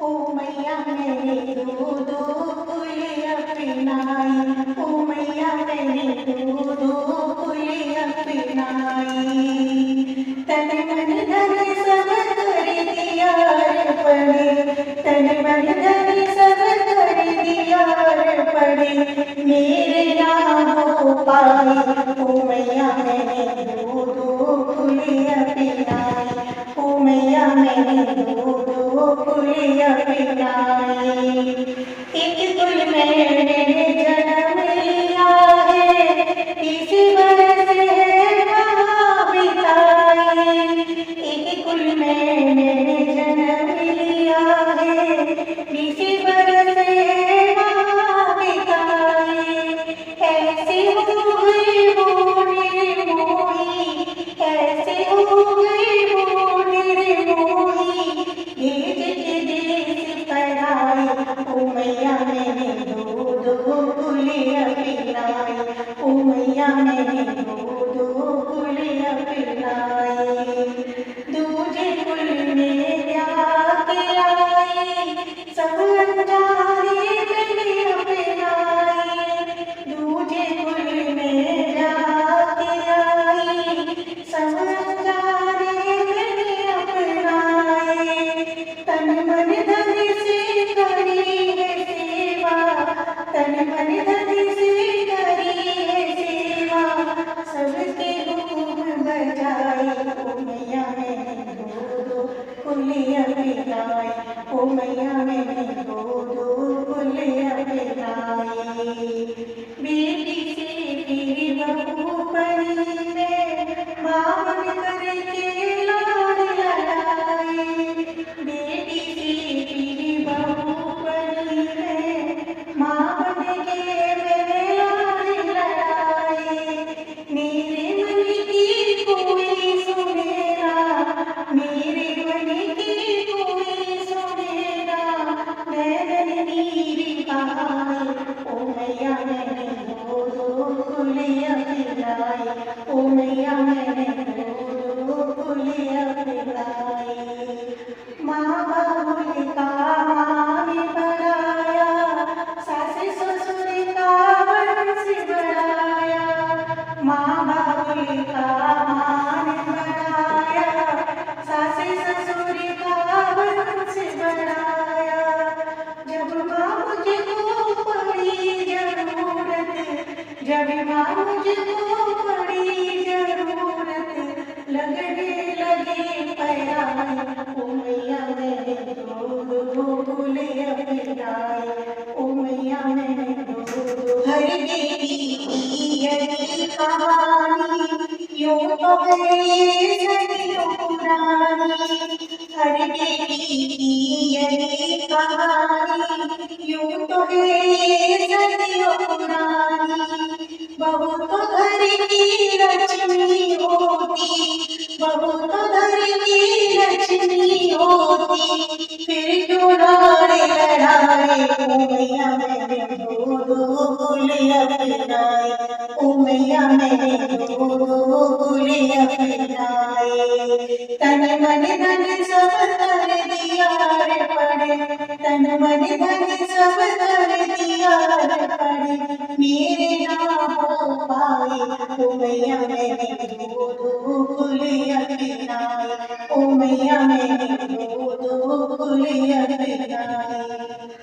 ओ मैया मेरी दूध पुलिया पिनाई, ओ मैया मेरी दूध पुलिया पिनाई। तन मन धन सब कर दिया रे पड़े, तन मन धन सब कर दिया रे पड़े, मेरे ना हो पाए। ओ मैया मेरी दूध पुलिया पिनाई, ओ मैया मेरी दूध पुलिया पिनाई। एक कुल मैंने जन्म लिया है, इसी बरस है वहाँ बिताई। एक कुल मैंने जन्म लिया है, इसी बरस है वहाँ बिताई। ऐसी हो गई वो निर्मोही, ऐसी हो गई वो निर्मोही, भेज के देश पराई। ओ मैया मेरी दूध पुलिया पिलाई, ओ मैया मेरी दूध पुलिया पिलाई। दूजे कुल में जाके आई, सब अनजाने में अपनाई। दूजे कुल में जाके आई, सब अनजाने में अपनाए। तन मन धन से करी है सेवा, तन मन धन से करी है सेवा, सबके हुक्म बजाई। ओ मैया मेरी दूध पुलिया पिलाई, ओ मैया मेरी दूध पुलिया पिलाई। बेटी से फिर बहू बनी में, माँ बन करके लाड लड़ाई। बेटी से फिर बहू बनी में, माँ बन के मैंने लाड लड़ाई। मेरे मन की कोई सुने ना, मेरे मन की कोई सुने ना, नैनन नीर बहाए। ओ मैया मैंने दूध पुलिया पिलाई, ओ मैया मैंने दूध पुलिया पिलाई। माँ बाबुल का मान बढ़ाया, सास ससुर का वंश बढ़ाया। माँ बाबुल का मान बढ़ाया, सास ससुर का वंश बढ़ाया। जब माँ मुझको पड़ी जरूरत, जब माँ मुझको पड़ी जरूरत, लगने लगे पराई। ओ मैया मेरे दूध पुलिया पिलाई, ओ मैया मेरे दूध। हर बेटी की यही कहानी, यूं तो है ये सदियों पुरानी। हर बेटी की यही कहानी, यूं तो है ये सदियों पुरानी। बहू तो घर की लक्ष्मी होती, बहू तो घर की लक्ष्मी होती, फिर क्यों लाड़ लड़ाए। ओ मैया मेरे दूध पुलिया पिलाई, ओ मैया मेरे दूध पुलिया पिलाई। तन मन धन सब कर दिया रे पड़े, तन मन धन सब कर दिया रे पड़े, मेरे ना हो पाए। ओ मैया मेरी दूध पुलिया पिलाई, ओ मैया मेरी दूध पुलिया